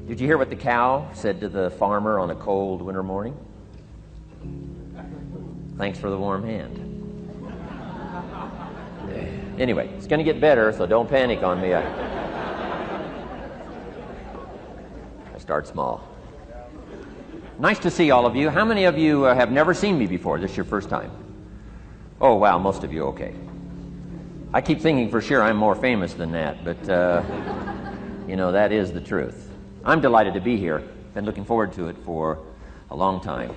Did you hear what the cow said to the farmer on a cold winter morning? Thanks for the warm hand. Anyway, it's going to get better, so don't panic on me. I start small. Nice to see all of you. How many of you have never seen me before? This is your first time? Oh, wow, most of you, okay. I keep thinking for sure I'm more famous than that, but, that is the truth. I'm delighted to be here. Been looking forward to it for a long time.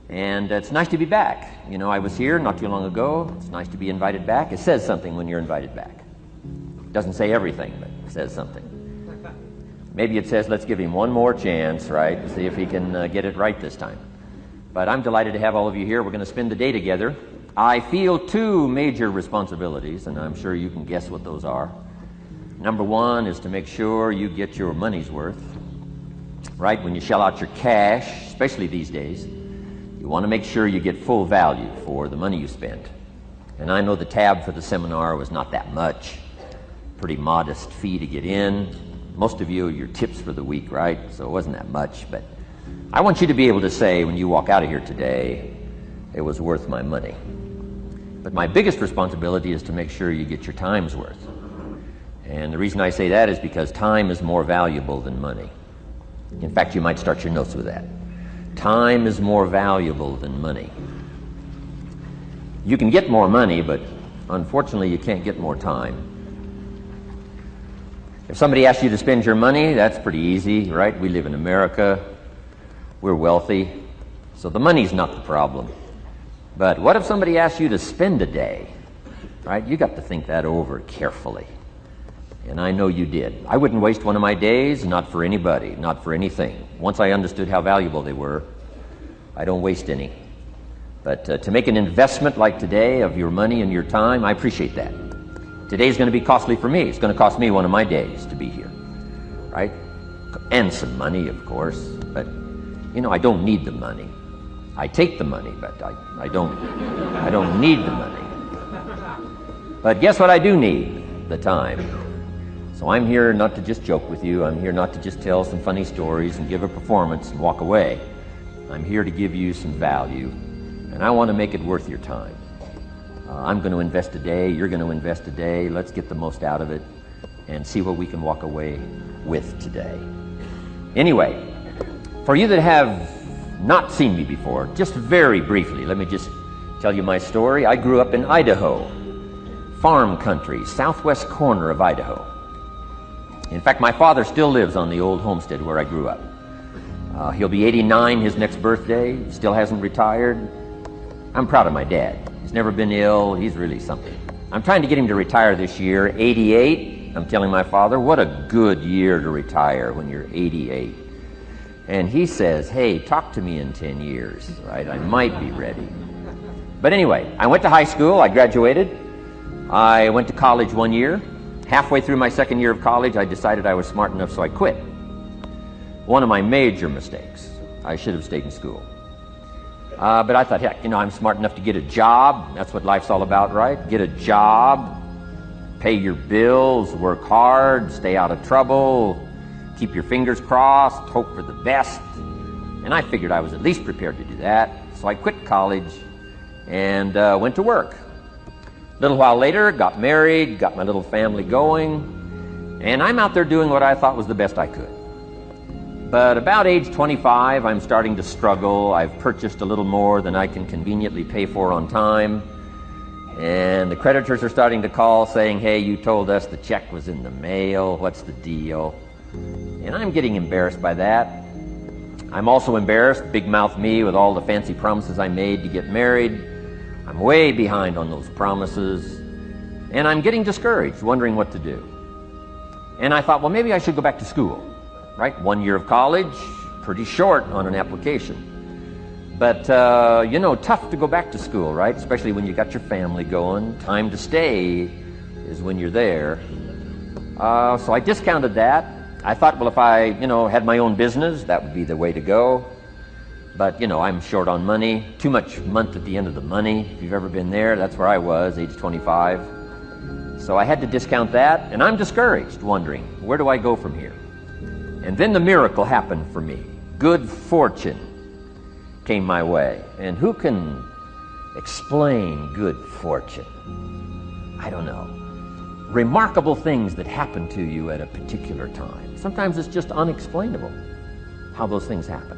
And it's nice to be back. I was here not too long ago. It's nice to be invited back. It says something when you're invited back. It doesn't say everything, but it says something. Maybe it says, let's give him one more chance, right, to see if he can get it right this time. But I'm delighted to have all of you here. We're going to spend the day together. I feel two major responsibilities, and I'm sure you can guess what those are. Number one is to make sure you get your money's worth, right? When you shell out your cash, especially these days, you want to make sure you get full value for the money you spent. And I know the tab for the seminar was not that much. Pretty modest fee to get in. Most of you are your tips for the week, right? So it wasn't that much. But I want you to be able to say when you walk out of here today, it was worth my money. But my biggest responsibility is to make sure you get your time's worth. And the reason I say that is because time is more valuable than money. In fact, you might start your notes with that. Time is more valuable than money. You can get more money, but unfortunately you can't get more time. If somebody asks you to spend your money, that's pretty easy, right? We live in America. We're wealthy. So the money's not the problem. But what if somebody asks you to spend a day, right? You got to think that over carefully. And I know you did. I wouldn't waste one of my days, not for anybody, not for anything. Once I understood how valuable they were, I don't waste any. But to make an investment like today of your money and your time, I appreciate that. Today's going to be costly for me. It's going to cost me one of my days to be here, right? And some money, of course. But, I don't need the money. I take the money, but I don't need the money. But guess what I do need? The time. So I'm here not to just joke with you. I'm here not to just tell some funny stories and give a performance and walk away. I'm here to give you some value, and I want to make it worth your time. I'm going to invest a day. You're going to invest a day. Let's get the most out of it and see what we can walk away with today. Anyway, for you that have not seen me before, just very briefly, let me just tell you my story. I grew up in Idaho, farm country, southwest corner of Idaho. In fact, my father still lives on the old homestead where I grew up. He'll be 89 his next birthday, still hasn't retired. I'm proud of my dad. He's never been ill. He's really something. I'm trying to get him to retire this year, 88. I'm telling my father, what a good year to retire when you're 88. And he says, hey, talk to me in 10 years, right? I might be ready. But anyway, I went to high school. I graduated. I went to college 1 year. Halfway through my second year of college, I decided I was smart enough, so I quit. One of my major mistakes. I should have stayed in school. But I thought, heck, I'm smart enough to get a job. That's what life's all about, right? Get a job, pay your bills, work hard, stay out of trouble, keep your fingers crossed, hope for the best. And I figured I was at least prepared to do that. So I quit college and went to work. A little while later, got married, got my little family going, and I'm out there doing what I thought was the best I could. But about age 25, I'm starting to struggle. I've purchased a little more than I can conveniently pay for on time, and the creditors are starting to call saying, hey, you told us the check was in the mail. What's the deal? And I'm getting embarrassed by that. I'm also embarrassed, big mouth me, with all the fancy promises I made to get married. I'm way behind on those promises, and I'm getting discouraged, wondering what to do. And I thought, well, maybe I should go back to school, right? 1 year of college, pretty short on an application. But, tough to go back to school, right? Especially when you got your family going. Time to stay is when you're there. So I discounted that. I thought, well, if I, had my own business, that would be the way to go. But, I'm short on money, too much month at the end of the money. If you've ever been there, that's where I was, age 25. So I had to discount that, and I'm discouraged, wondering, where do I go from here? And then the miracle happened for me. Good fortune came my way. And who can explain good fortune? I don't know. Remarkable things that happen to you at a particular time. Sometimes it's just unexplainable how those things happen.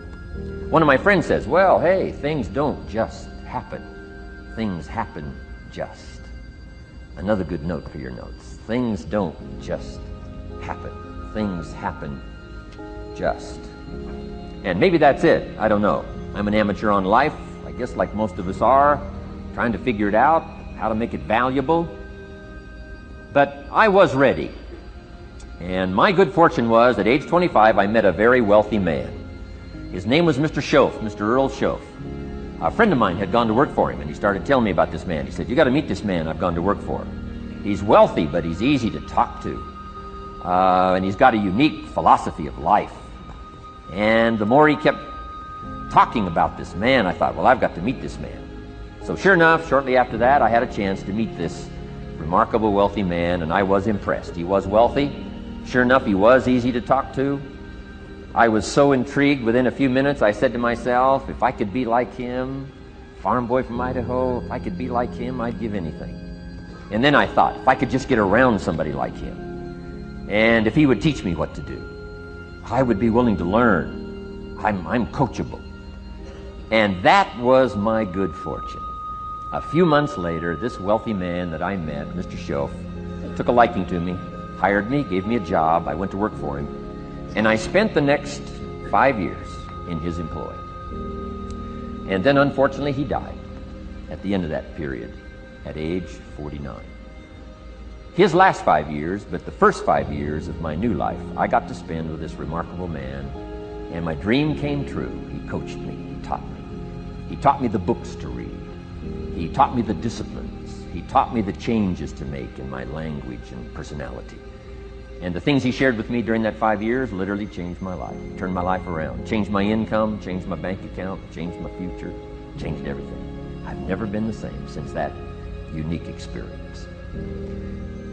One of my friends says, well, hey, things don't just happen. Things happen just. Another good note for your notes. Things don't just happen. Things happen just. And maybe that's it. I don't know. I'm an amateur on life, I guess like most of us are, trying to figure it out, how to make it valuable. But I was ready. And my good fortune was, at age 25, I met a very wealthy man. His name was Mr. Schoaf, Mr. Earl Schoaf. A friend of mine had gone to work for him, and he started telling me about this man. He said, you got to meet this man I've gone to work for. He's wealthy, but he's easy to talk to. And he's got a unique philosophy of life. And the more he kept talking about this man, I thought, well, I've got to meet this man. So sure enough, shortly after that, I had a chance to meet this remarkable wealthy man, and I was impressed. He was wealthy. Sure enough, he was easy to talk to. I was so intrigued, within a few minutes, I said to myself, if I could be like him, farm boy from Idaho, if I could be like him, I'd give anything. And then I thought, if I could just get around somebody like him, and if he would teach me what to do, I would be willing to learn. I'm coachable. And that was my good fortune. A few months later, this wealthy man that I met, Mr. Schoaf, took a liking to me, hired me, gave me a job. I went to work for him. And I spent the next 5 years in his employ. And then, unfortunately, he died at the end of that period, at age 49. His last 5 years, but the first 5 years of my new life, I got to spend with this remarkable man, and my dream came true. He coached me, he taught me. He taught me the books to read. He taught me the disciplines. He taught me the changes to make in my language and personality. And the things he shared with me during that 5 years literally changed my life, turned my life around, changed my income, changed my bank account, changed my future, changed everything. I've never been the same since that unique experience.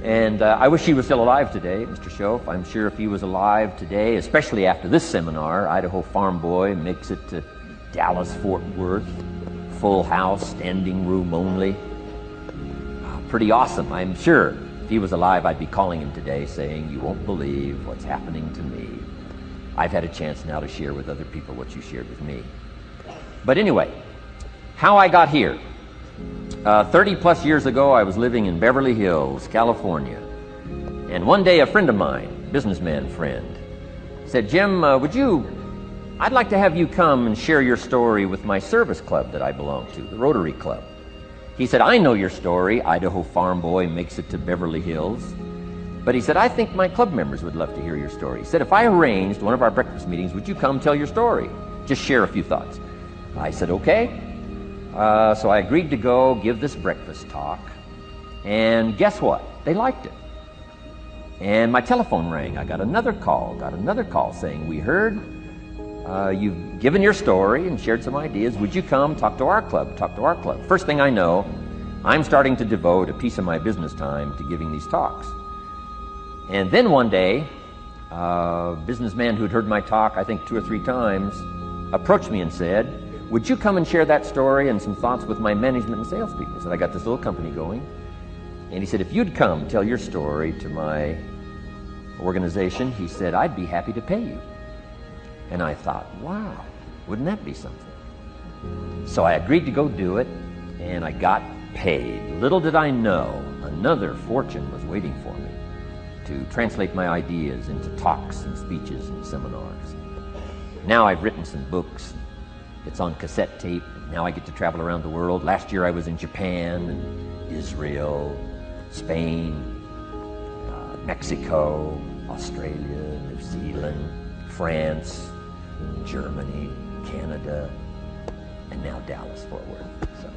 And I wish he was still alive today, Mr. Schoaf. I'm sure if he was alive today, especially after this seminar, Idaho Farm Boy makes it to Dallas-Fort Worth, full house, standing room only. Pretty awesome, I'm sure. If he was alive, I'd be calling him today saying, you won't believe what's happening to me. I've had a chance now to share with other people what you shared with me. But anyway, how I got here. 30 plus years ago, I was living in Beverly Hills, California. And one day, a friend of mine, businessman friend, said, Jim, I'd like to have you come and share your story with my service club that I belong to, the Rotary Club. He said, I know your story, Idaho Farm Boy makes it to Beverly Hills. But he said, I think my club members would love to hear your story. He said, if I arranged one of our breakfast meetings, would you come tell your story? Just share a few thoughts. I said, okay. So I agreed to go give this breakfast talk. And guess what? They liked it. And my telephone rang. I got another call saying, we heard you've given your story and shared some ideas. Would you come talk to our club? First thing I know, I'm starting to devote a piece of my business time to giving these talks. And then one day, a businessman who'd heard my talk, I think 2 or 3 times, approached me and said, would you come and share that story and some thoughts with my management and salespeople? So I got this little company going. And he said, if you'd come tell your story to my organization, he said, I'd be happy to pay you. And I thought, wow, wouldn't that be something? So I agreed to go do it, and I got paid. Little did I know, another fortune was waiting for me to translate my ideas into talks and speeches and seminars. Now I've written some books. It's on cassette tape. Now I get to travel around the world. Last year I was in Japan and Israel, Spain, Mexico, Australia, New Zealand, France, Germany, Canada, and now Dallas-Fort Worth. So.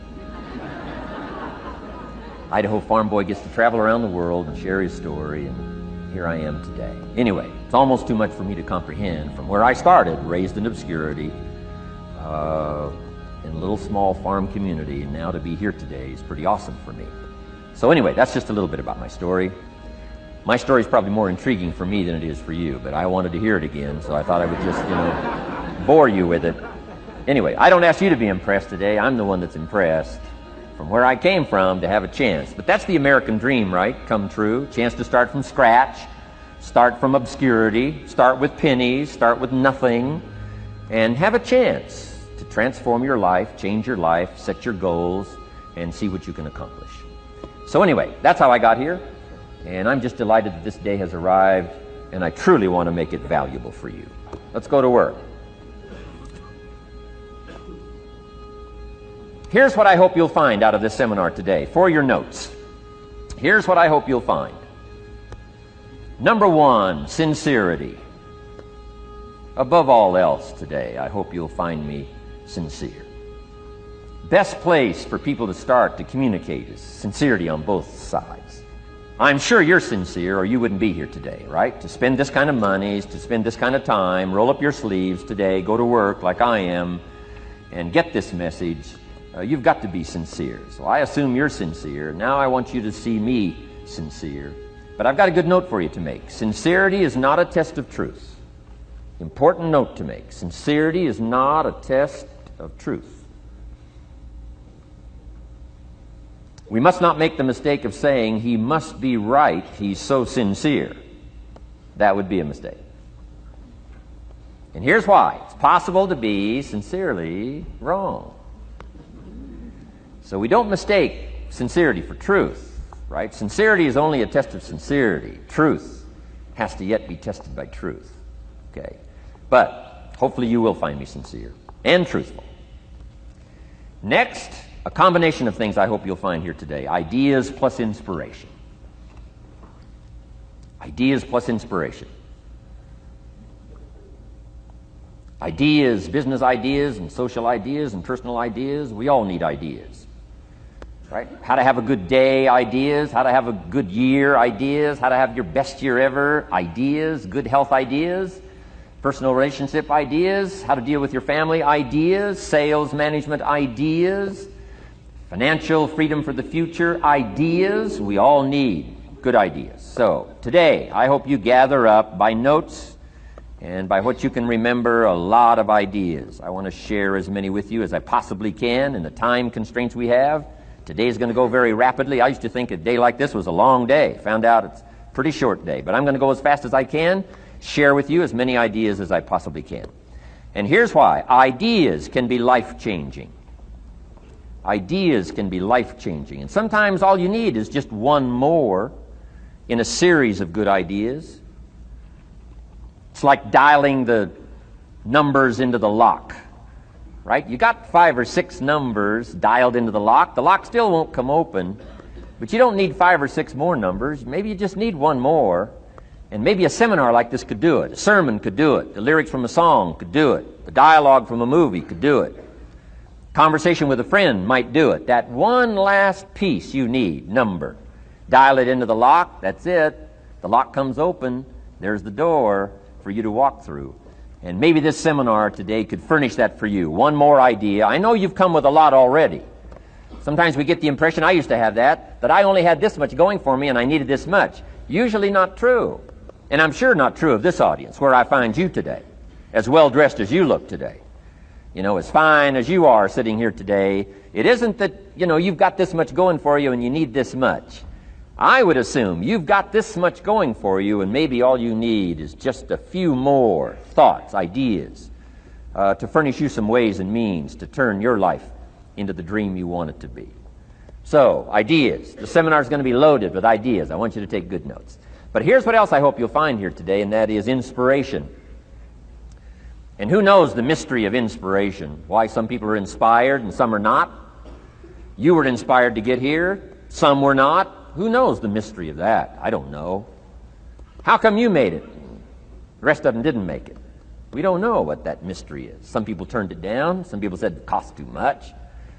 Idaho Farm Boy gets to travel around the world and share his story, and here I am today. Anyway, it's almost too much for me to comprehend. From where I started, raised in obscurity, in a little small farm community, and now to be here today is pretty awesome for me. So anyway, that's just a little bit about my story. My story is probably more intriguing for me than it is for you, but I wanted to hear it again, so I thought I would just, bore you with it. Anyway, I don't ask you to be impressed today. I'm the one that's impressed from where I came from to have a chance. But that's the American dream, right? Come true. Chance to start from scratch, start from obscurity, start with pennies, start with nothing, and have a chance to transform your life, change your life, set your goals, and see what you can accomplish. So anyway, that's how I got here, and I'm just delighted that this day has arrived, and I truly want to make it valuable for you. Let's go to work. Here's what I hope you'll find out of this seminar today for your notes. Here's what I hope you'll find. Number one, sincerity. Above all else today, I hope you'll find me sincere. Best place for people to start to communicate is sincerity on both sides. I'm sure you're sincere or you wouldn't be here today, right? To spend this kind of money, to spend this kind of time, roll up your sleeves today, go to work like I am, and get this message. You've got to be sincere. So I assume you're sincere. Now I want you to see me sincere. But I've got a good note for you to make. Sincerity is not a test of truth. Important note to make. Sincerity is not a test of truth. We must not make the mistake of saying he must be right, he's so sincere. That would be a mistake. And here's why. It's possible to be sincerely wrong. So we don't mistake sincerity for truth, right? Sincerity is only a test of sincerity. Truth has to yet be tested by truth, okay? But hopefully you will find me sincere and truthful. Next, a combination of things I hope you'll find here today. Ideas plus inspiration. Ideas plus inspiration. Ideas, business ideas and social ideas and personal ideas, we all need ideas. Right? How to have a good day ideas, how to have a good year ideas, how to have your best year ever ideas, good health ideas, personal relationship ideas, how to deal with your family ideas, sales management ideas, financial freedom for the future ideas. We all need good ideas. So today I hope you gather up by notes and by what you can remember a lot of ideas. I want to share as many with you as I possibly can in the time constraints we have. Today is going to go very rapidly. I used to think a day like this was a long day. Found out it's a pretty short day. But I'm going to go as fast as I can, share with you as many ideas as I possibly can. And here's why. Ideas can be life-changing. Ideas can be life-changing. And sometimes all you need is just one more in a series of good ideas. It's like dialing the numbers into the lock. Right? You got 5 or 6 numbers dialed into the lock. The lock still won't come open, but you don't need 5 or 6 more numbers. Maybe you just need one more, and maybe a seminar like this could do it. A sermon could do it. The lyrics from a song could do it. The dialogue from a movie could do it. Conversation with a friend might do it. That one last piece you need, number. Dial it into the lock. That's it. The lock comes open. There's the door for you to walk through. And maybe this seminar today could furnish that for you. One more idea. I know you've come with a lot already. Sometimes we get the impression, I used to have that I only had this much going for me and I needed this much. Usually not true. And I'm sure not true of this audience, where I find you today, as well dressed as you look today. As fine as you are sitting here today. It isn't that, you've got this much going for you and you need this much. I would assume you've got this much going for you, and maybe all you need is just a few more thoughts, ideas, to furnish you some ways and means to turn your life into the dream you want it to be. So, ideas. The seminar is going to be loaded with ideas. I want you to take good notes. But here's what else I hope you'll find here today, and that is inspiration. And who knows the mystery of inspiration? Why some people are inspired and some are not? You were inspired to get here. Some were not. Who knows the mystery of that? I don't know. How come you made it? The rest of them didn't make it. We don't know what that mystery is. Some people turned it down. Some people said it costs too much.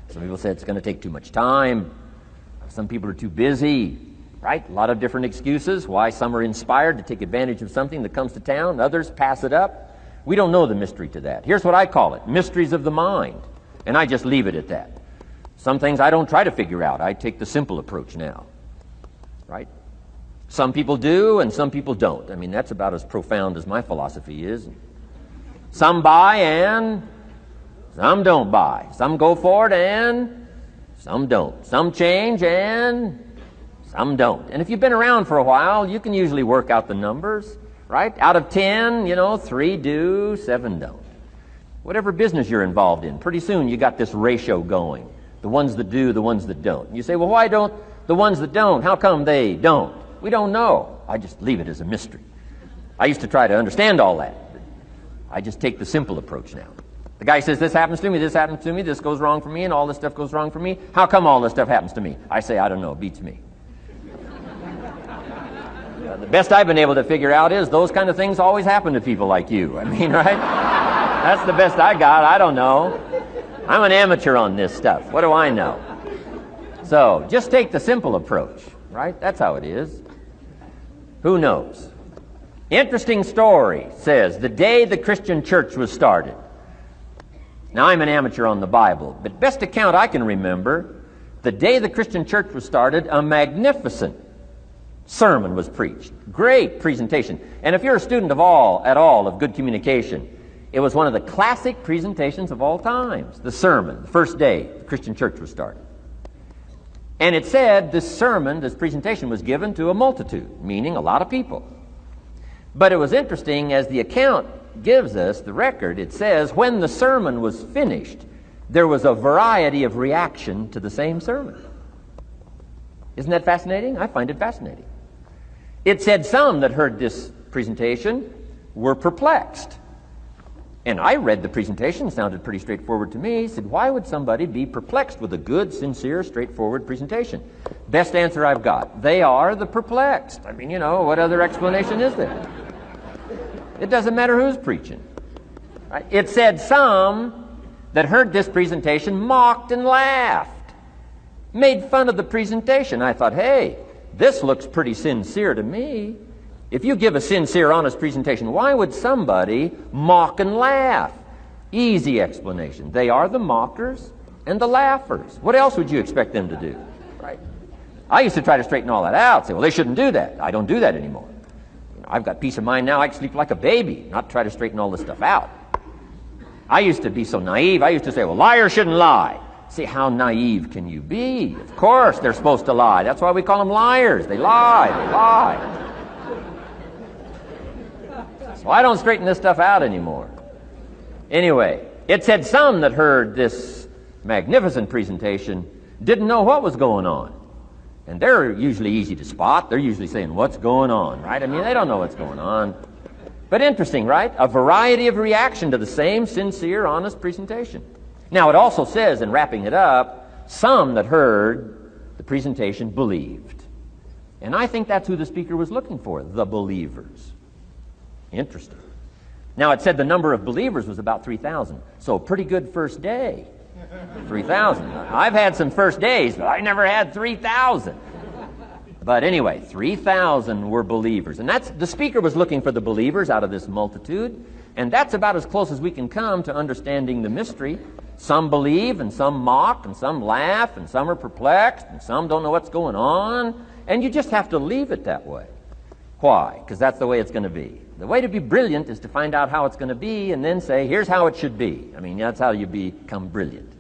Some people said it's going to take too much time. Some people are too busy, right? A lot of different excuses why some are inspired to take advantage of something that comes to town. Others pass it up. We don't know the mystery to that. Here's what I call it. Mysteries of the mind. And I just leave it at that. Some things I don't try to figure out. I take the simple approach now. Right? Some people do and some people don't. I mean, that's about as profound as my philosophy is. Some buy and some don't buy. Some go for it and some don't. Some change and some don't. And if you've been around for a while, you can usually work out the numbers, right? Out of 10, 3 do, 7 don't. Whatever business you're involved in, pretty soon you got this ratio going. The ones that do, the ones that don't. And you say, well, why don't the ones that don't, how come they don't? We don't know. I just leave it as a mystery. I used to try to understand all that. I just take the simple approach now. The guy says, this happens to me, this goes wrong for me, and all this stuff goes wrong for me. How come all this stuff happens to me? I say, I don't know, it beats me. The best I've been able to figure out is those kind of things always happen to people like you. I mean, right? That's the best I got. I don't know. I'm an amateur on this stuff. What do I know? So, just take the simple approach, right? That's how it is. Who knows? Interesting story says, the day the Christian church was started. Now, I'm an amateur on the Bible, but best account I can remember, the day the Christian church was started, a magnificent sermon was preached. Great presentation. And if you're a student at all of good communication, it was one of the classic presentations of all times. The sermon, the first day the Christian church was started. And it said this sermon, this presentation was given to a multitude, meaning a lot of people. But it was interesting, as the account gives us, the record, it says, when the sermon was finished, there was a variety of reaction to the same sermon. Isn't that fascinating? I find it fascinating. It said some that heard this presentation were perplexed. And I read the presentation, it sounded pretty straightforward to me. Said, why would somebody be perplexed with a good, sincere, straightforward presentation? Best answer I've got. They are the perplexed. I mean, what other explanation is there? It doesn't matter who's preaching. Right? It said some that heard this presentation mocked and laughed, made fun of the presentation. I thought, hey, this looks pretty sincere to me. If you give a sincere, honest presentation, why would somebody mock and laugh? Easy explanation. They are the mockers and the laughers. What else would you expect them to do? Right? I used to try to straighten all that out, say, well, they shouldn't do that. I don't do that anymore. I've got peace of mind now. I can sleep like a baby, not try to straighten all this stuff out. I used to be so naive. I used to say, well, liars shouldn't lie. See, how naive can you be? Of course they're supposed to lie. That's why we call them liars. They lie. So I don't straighten this stuff out anymore. Anyway, it said some that heard this magnificent presentation didn't know what was going on. And they're usually easy to spot. They're usually saying, what's going on, right? I mean, they don't know what's going on. But interesting, right? A variety of reaction to the same sincere, honest presentation. Now, it also says, in wrapping it up, some that heard the presentation believed. And I think that's who the speaker was looking for, the believers. Interesting. Now, it said the number of believers was about 3,000. So, pretty good first day. 3,000. I've had some first days, but I never had 3,000. But anyway, 3,000 were believers. And the speaker was looking for the believers out of this multitude. And that's about as close as we can come to understanding the mystery. Some believe, and some mock, and some laugh, and some are perplexed, and some don't know what's going on. And you just have to leave it that way. Why? Because that's the way it's going to be. The way to be brilliant is to find out how it's going to be and then say, here's how it should be. I mean, that's how you become brilliant.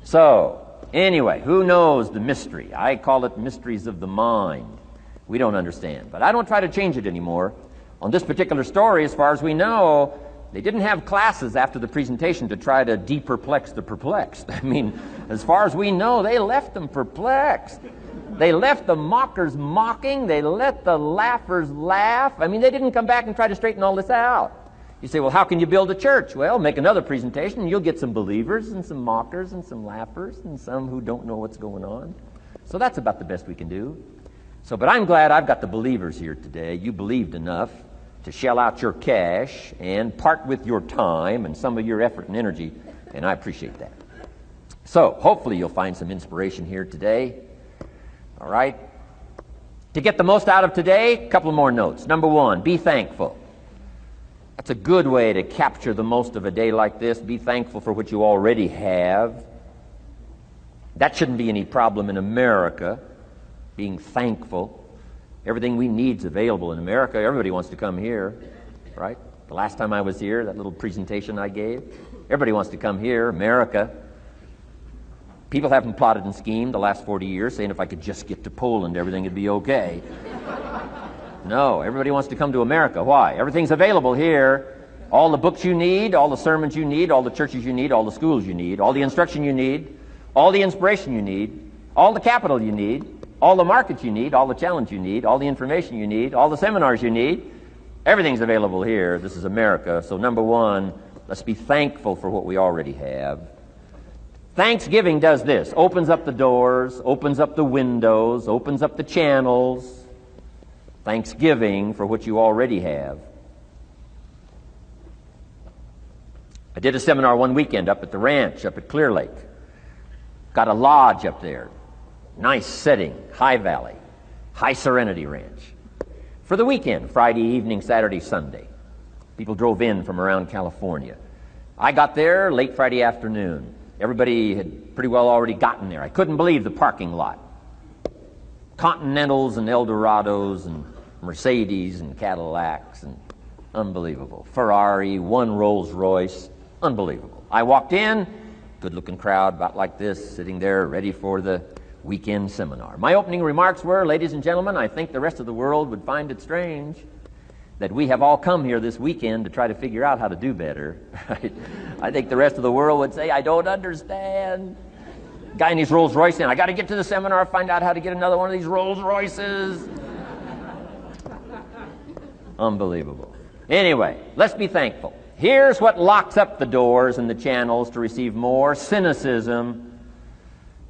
So, anyway, who knows the mystery? I call it mysteries of the mind. We don't understand. But I don't try to change it anymore. On this particular story, as far as we know, they didn't have classes after the presentation to try to de-perplex the perplexed. I mean, as far as we know, they left them perplexed. They left the mockers mocking. They let the laughers laugh. I mean, they didn't come back and try to straighten all this out. You say, well, how can you build a church? Well, make another presentation, and you'll get some believers and some mockers and some laughers and some who don't know what's going on. So that's about the best we can do. So, but I'm glad I've got the believers here today. You believed enough to shell out your cash and part with your time and some of your effort and energy, and I appreciate that. So, hopefully you'll find some inspiration here today. All right? To get the most out of today, a couple more notes. Number one, be thankful. That's a good way to capture the most of a day like this. Be thankful for what you already have. That shouldn't be any problem in America, being thankful. Everything we need is available in America. Everybody wants to come here, right? The last time I was here, that little presentation I gave, everybody wants to come here, America. People haven't plotted and schemed the last 40 years saying if I could just get to Poland, everything would be okay. No, everybody wants to come to America. Why? Everything's available here. All the books you need, all the sermons you need, all the churches you need, all the schools you need, all the instruction you need, all the inspiration you need, all the capital you need, all the markets you need, all the challenge you need, all the information you need, all the seminars you need. Everything's available here. This is America. So number one, let's be thankful for what we already have. Thanksgiving does this. Opens up the doors, opens up the windows, opens up the channels. Thanksgiving for what you already have. I did a seminar one weekend up at the ranch, up at Clear Lake. Got a lodge up there. Nice setting, high valley, high serenity ranch. For the weekend, Friday evening, Saturday, Sunday. People drove in from around California. I got there late Friday afternoon. Everybody had pretty well already gotten there. I couldn't believe the parking lot. Continentals and Eldorados and Mercedes and Cadillacs and unbelievable. Ferrari, one Rolls Royce, unbelievable. I walked in, good-looking crowd about like this, sitting there ready for the weekend seminar. My opening remarks were, ladies and gentlemen, I think the rest of the world would find it strange that we have all come here this weekend to try to figure out how to do better. Right? I think the rest of the world would say, I don't understand. Guy in his Rolls Royce saying, I got to get to the seminar, find out how to get another one of these Rolls Royces. Unbelievable. Anyway, let's be thankful. Here's what locks up the doors and the channels to receive more: cynicism.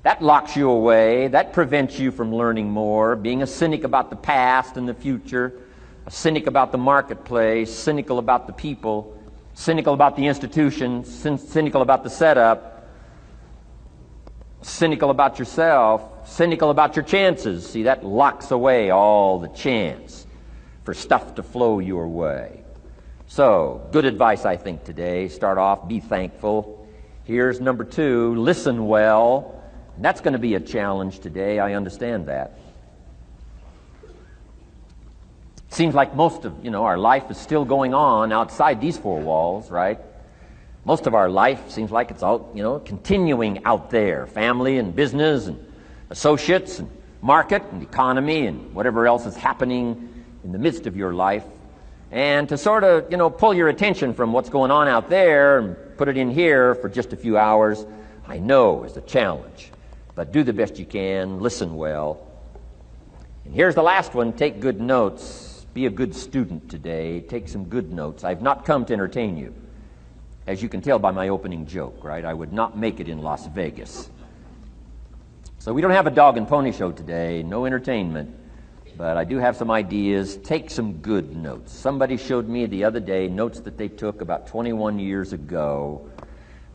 That locks you away. That prevents you from learning more. Being a cynic about the past and the future, a cynic about the marketplace, cynical about the people, cynical about the institutions, cynical about the setup, cynical about yourself, cynical about your chances. See, that locks away all the chance for stuff to flow your way. So, good advice, I think, today. Start off, be thankful. Here's number two, listen well. And that's going to be a challenge today. I understand that. Seems like most of, our life is still going on outside these four walls, right? Most of our life seems like it's out, continuing out there. Family and business and associates and market and economy and whatever else is happening in the midst of your life. And to sort of, pull your attention from what's going on out there and put it in here for just a few hours, I know is a challenge. But do the best you can, listen well. And here's the last one, take good notes. Be a good student today. Take some good notes. I've not come to entertain you. As you can tell by my opening joke, right? I would not make it in Las Vegas. So we don't have a dog and pony show today, no entertainment. But I do have some ideas. Take some good notes. Somebody showed me the other day notes that they took about 21 years ago,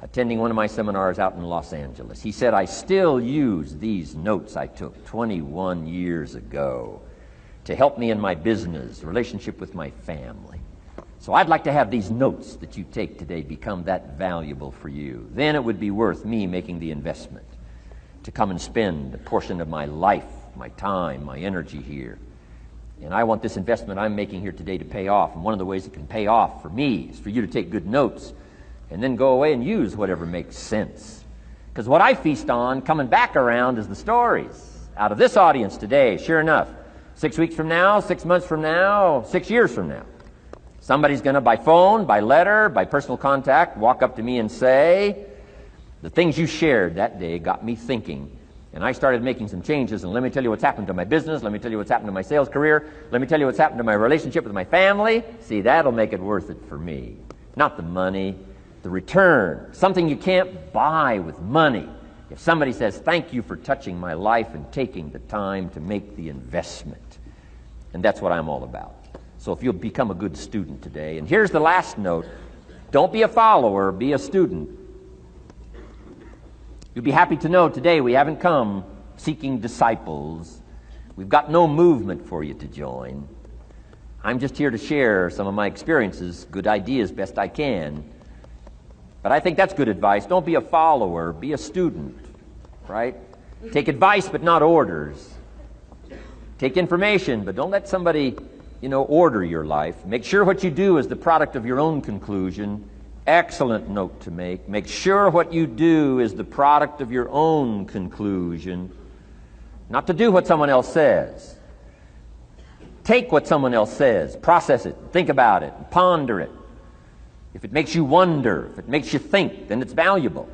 attending one of my seminars out in Los Angeles. He said, I still use these notes I took 21 years ago to help me in my business, relationship with my family. So I'd like to have these notes that you take today become that valuable for you. Then it would be worth me making the investment to come and spend a portion of my life, my time, my energy here. And I want this investment I'm making here today to pay off. And one of the ways it can pay off for me is for you to take good notes and then go away and use whatever makes sense. Because what I feast on coming back around is the stories out of this audience today. Sure enough, 6 weeks from now, 6 months from now, 6 years from now, somebody's going to, by phone, by letter, by personal contact, walk up to me and say, the things you shared that day got me thinking. And I started making some changes, and let me tell you what's happened to my business. Let me tell you what's happened to my sales career. Let me tell you what's happened to my relationship with my family. See, that'll make it worth it for me. Not the money, the return. Something you can't buy with money. If somebody says, thank you for touching my life and taking the time to make the investment. And that's what I'm all about. So if you'll become a good student today. And here's the last note. Don't be a follower, be a student. You'll be happy to know today we haven't come seeking disciples. We've got no movement for you to join. I'm just here to share some of my experiences, good ideas best I can. But I think that's good advice. Don't be a follower, be a student, right? Take advice but not orders. Take information, but don't let somebody, order your life. Make sure what you do is the product of your own conclusion. Excellent note to make. Make sure what you do is the product of your own conclusion. Not to do what someone else says. Take what someone else says, process it, think about it, ponder it. If it makes you wonder, if it makes you think, then it's valuable.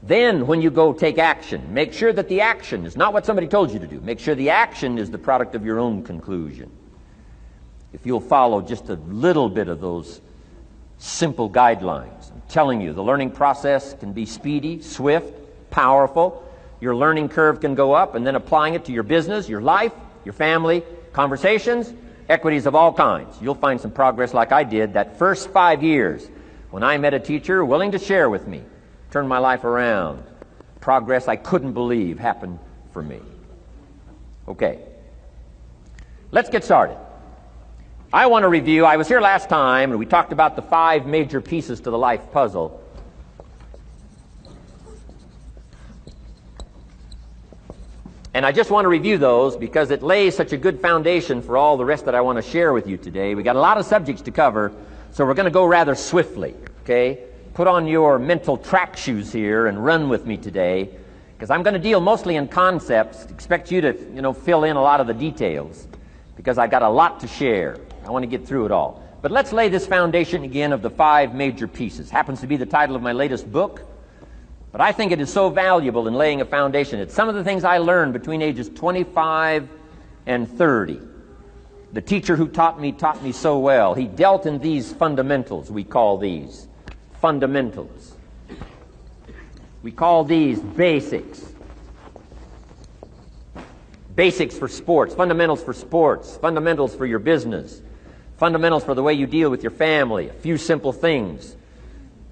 Then when you go take action, make sure that the action is not what somebody told you to do. Make sure the action is the product of your own conclusion. If you'll follow just a little bit of those simple guidelines, I'm telling you, the learning process can be speedy, swift, powerful. Your learning curve can go up, and then applying it to your business, your life, your family, conversations, equities of all kinds. You'll find some progress like I did that first 5 years when I met a teacher willing to share with me, turn my life around. Progress I couldn't believe happened for me. Okay, let's get started. I want to review, I was here last time and we talked about the 5 major pieces to the life puzzle. And I just want to review those because it lays such a good foundation for all the rest that I want to share with you today. We got a lot of subjects to cover, so we're going to go rather swiftly, okay? Put on your mental track shoes here and run with me today, because I'm going to deal mostly in concepts. Expect you to, fill in a lot of the details, because I've got a lot to share. I want to get through it all. But let's lay this foundation again of the 5 major pieces. Happens to be the title of my latest book. But I think it is so valuable in laying a foundation. It's some of the things I learned between ages 25 and 30. The teacher who taught me so well. He dealt in these fundamentals, we call these fundamentals. We call these basics. Basics for sports, fundamentals for sports, fundamentals for your business, fundamentals for the way you deal with your family, a few simple things.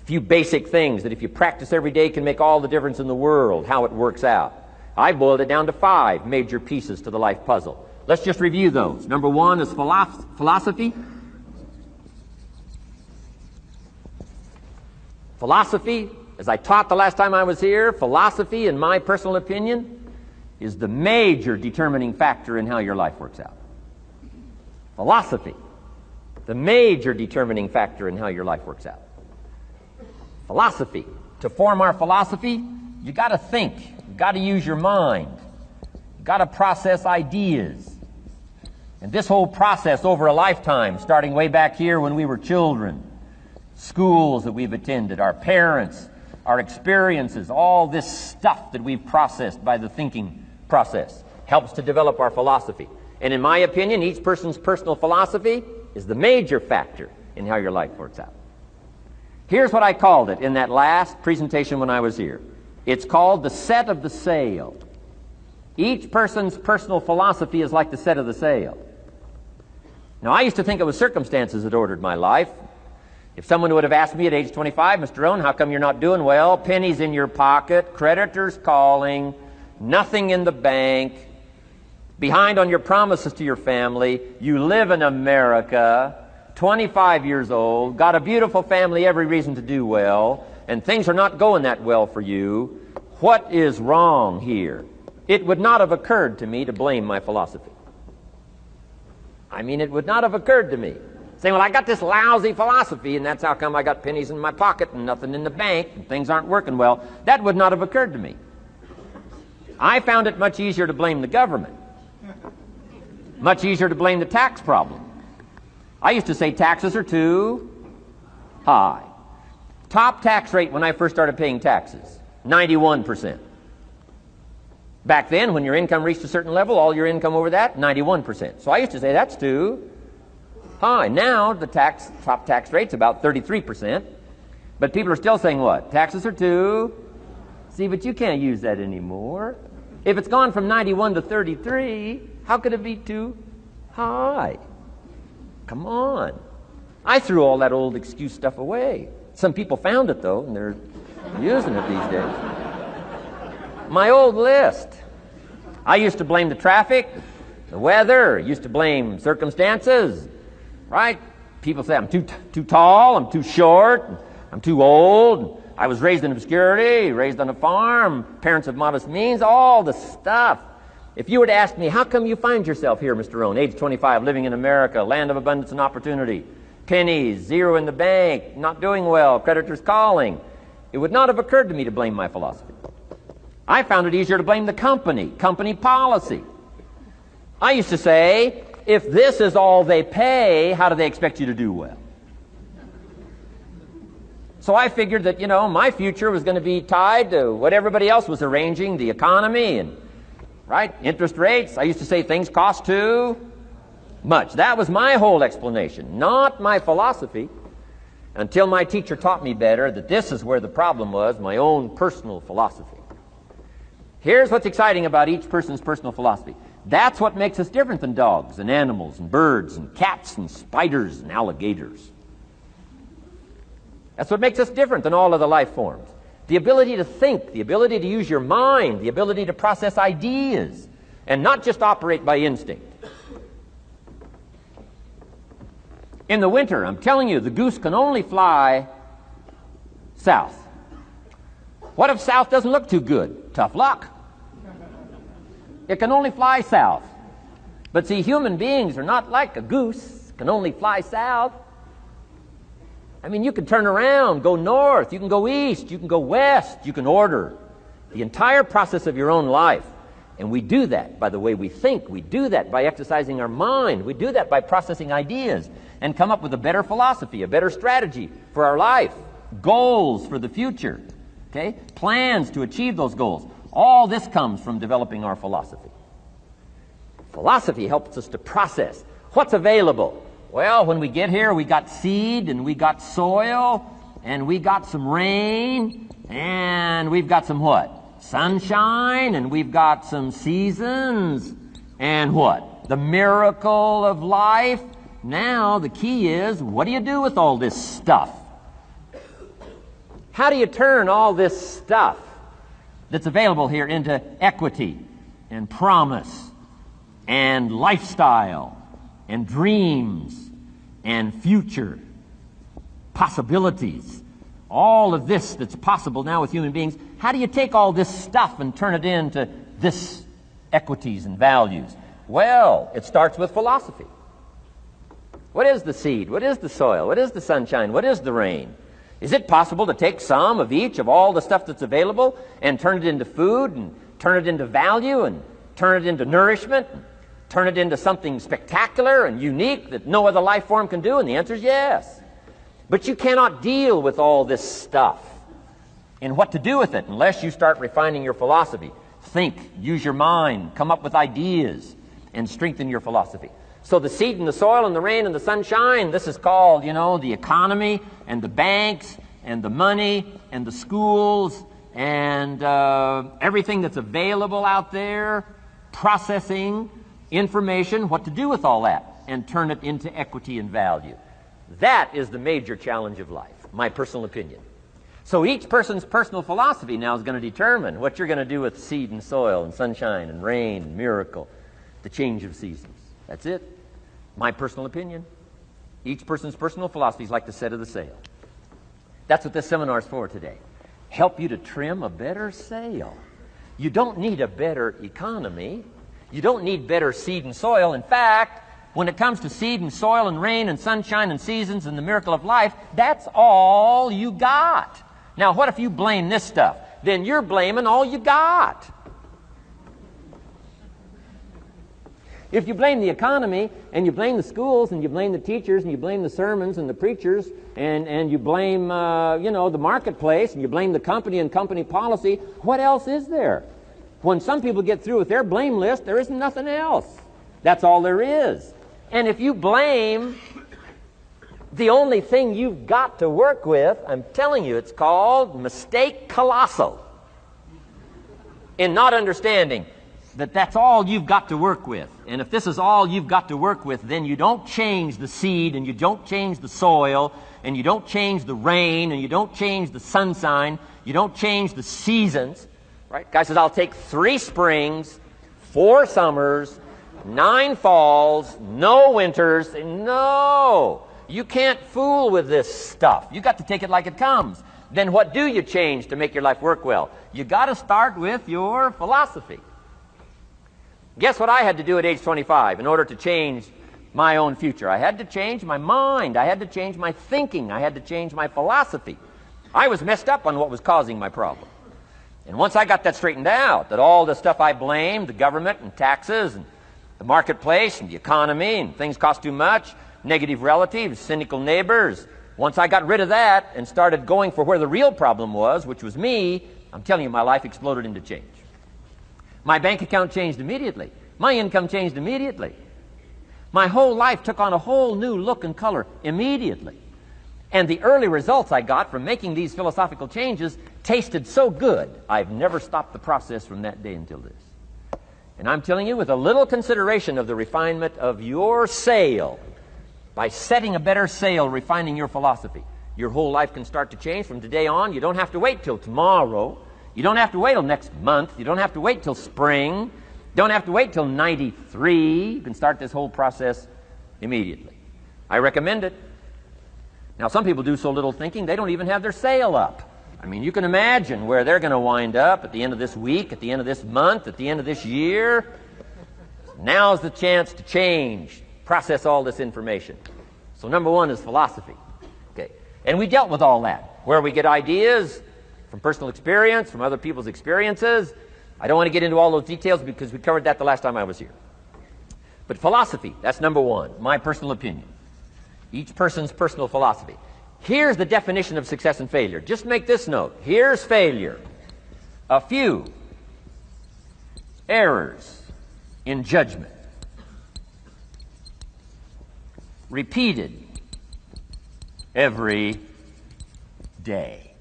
Few basic things that if you practice every day can make all the difference in the world, how it works out. I boiled it down to 5 major pieces to the life puzzle. Let's just review those. Number 1 is philosophy. Philosophy, as I taught the last time I was here, philosophy, in my personal opinion, is the major determining factor in how your life works out. Philosophy, the major determining factor in how your life works out. Philosophy. To form our philosophy, you got to think. You got to use your mind. You got to process ideas. And this whole process over a lifetime, starting way back here when we were children, schools that we've attended, our parents, our experiences, all this stuff that we've processed by the thinking process helps to develop our philosophy. And in my opinion, each person's personal philosophy is the major factor in how your life works out. Here's what I called it in that last presentation when I was here. It's called the set of the sail. Each person's personal philosophy is like the set of the sail. Now, I used to think it was circumstances that ordered my life. If someone would have asked me at age 25, Mr. Rohn, how come you're not doing well? Pennies in your pocket, creditors calling, nothing in the bank, behind on your promises to your family, you live in America, 25 years old, got a beautiful family, every reason to do well, and things are not going that well for you. What is wrong here? It would not have occurred to me to blame my philosophy. It would not have occurred to me. Saying, well, I got this lousy philosophy, and that's how come I got pennies in my pocket and nothing in the bank, and things aren't working well. That would not have occurred to me. I found it much easier to blame the government. Much easier to blame the tax problem. I used to say taxes are too high. Top tax rate when I first started paying taxes, 91%. Back then, when your income reached a certain level, all your income over that, 91%. So I used to say that's too high. Now the top tax rate's about 33%. But people are still saying what? Taxes are too. See, but you can't use that anymore. If it's gone from 91 to 33, how could it be too high? Come on. I threw all that old excuse stuff away. Some people found it, though, and they're using it these days. My old list. I used to blame the traffic, the weather, used to blame circumstances, right? People say I'm too tall, I'm too short, I'm too old, I was raised in obscurity, raised on a farm, parents of modest means, all the stuff. If you were to ask me, how come you find yourself here, Mr. Rohn, age 25, living in America, land of abundance and opportunity, pennies, zero in the bank, not doing well, creditors calling, it would not have occurred to me to blame my philosophy. I found it easier to blame the company policy. I used to say, if this is all they pay, how do they expect you to do well? So I figured that, my future was going to be tied to what everybody else was arranging, the economy and, interest rates. I used to say things cost too much. That was my whole explanation, not my philosophy, until my teacher taught me better that this is where the problem was, my own personal philosophy. Here's what's exciting about each person's personal philosophy. That's what makes us different than dogs and animals and birds and cats and spiders and alligators. That's what makes us different than all other life forms. The ability to think, the ability to use your mind, the ability to process ideas, and not just operate by instinct. In the winter, I'm telling you, the goose can only fly south. What if south doesn't look too good? Tough luck. It can only fly south. But see, human beings are not like a goose, can only fly south. I mean, you can turn around, go north, you can go east, you can go west, you can order the entire process of your own life. And we do that by the way we think. We do that by exercising our mind. We do that by processing ideas and come up with a better philosophy, a better strategy for our life, goals for the future, okay? Plans to achieve those goals. All this comes from developing our philosophy. Philosophy helps us to process what's available. Well, when we get here, we got seed, and we got soil, and we got some rain, and we've got some what? Sunshine, and we've got some seasons, and what? The miracle of life. Now, the key is, what do you do with all this stuff? How do you turn all this stuff that's available here into equity and promise and lifestyle and dreams and future possibilities? All of this that's possible now with human beings, how do you take all this stuff and turn it into this equities and values? Well, it starts with philosophy. What is the seed? What is the soil? What is the sunshine? What is the rain? Is it possible to take some of each of all the stuff that's available and turn it into food and turn it into value and turn it into nourishment and turn it into something spectacular and unique that no other life form can do? And the answer is yes. But you cannot deal with all this stuff and what to do with it unless you start refining your philosophy. Think, use your mind, come up with ideas, and strengthen your philosophy. So the seed and the soil and the rain and the sunshine, this is called, the economy and the banks and the money and the schools and everything that's available out there, processing information, what to do with all that, and turn it into equity and value. That is the major challenge of life, my personal opinion. So each person's personal philosophy now is going to determine what you're going to do with seed and soil and sunshine and rain and miracle, the change of seasons. That's it. My personal opinion. Each person's personal philosophy is like the set of the sail. That's what this seminar is for today. Help you to trim a better sail. You don't need a better economy. You don't need better seed and soil. In fact, when it comes to seed and soil and rain and sunshine and seasons and the miracle of life, that's all you got. Now, what if you blame this stuff? Then you're blaming all you got. If you blame the economy, and you blame the schools, and you blame the teachers, and you blame the sermons and the preachers, and you blame, the marketplace, and you blame the company and company policy, what else is there? When some people get through with their blame list, there isn't nothing else. That's all there is. And if you blame the only thing you've got to work with, I'm telling you, it's called mistake colossal. In not understanding that that's all you've got to work with. And if this is all you've got to work with, then you don't change the seed, and you don't change the soil, and you don't change the rain, and you don't change the sunshine, you don't change the seasons. Right? Guy says, I'll take 3 springs, 4 summers, 9 falls, no winters. No! You can't fool with this stuff. You got to take it like it comes. Then what do you change to make your life work well? You got to start with your philosophy. Guess what I had to do at age 25 in order to change my own future? I had to change my mind. I had to change my thinking. I had to change my philosophy. I was messed up on what was causing my problem. And once I got that straightened out, that all the stuff I blamed, the government and taxes and the marketplace and the economy and things cost too much, negative relatives, cynical neighbors, once I got rid of that and started going for where the real problem was, which was me, I'm telling you, my life exploded into change. My bank account changed immediately. My income changed immediately. My whole life took on a whole new look and color immediately. And the early results I got from making these philosophical changes tasted so good, I've never stopped the process from that day until this. And I'm telling you, with a little consideration of the refinement of your sail, by setting a better sail, refining your philosophy, your whole life can start to change from today on. You don't have to wait till tomorrow. You don't have to wait till next month. You don't have to wait till spring. You don't have to wait till 93. You can start this whole process immediately. I recommend it. Now, some people do so little thinking, they don't even have their sail up. I mean, you can imagine where they're going to wind up at the end of this week, at the end of this month, at the end of this year. Now's the chance to change, process all this information. So number one is philosophy. Okay. And we dealt with all that, where we get ideas from personal experience, from other people's experiences. I don't want to get into all those details because we covered that the last time I was here. But philosophy, that's number one, my personal opinion. Each person's personal philosophy. Here's the definition of success and failure. Just make this note. Here's failure. A few errors in judgment, repeated every day.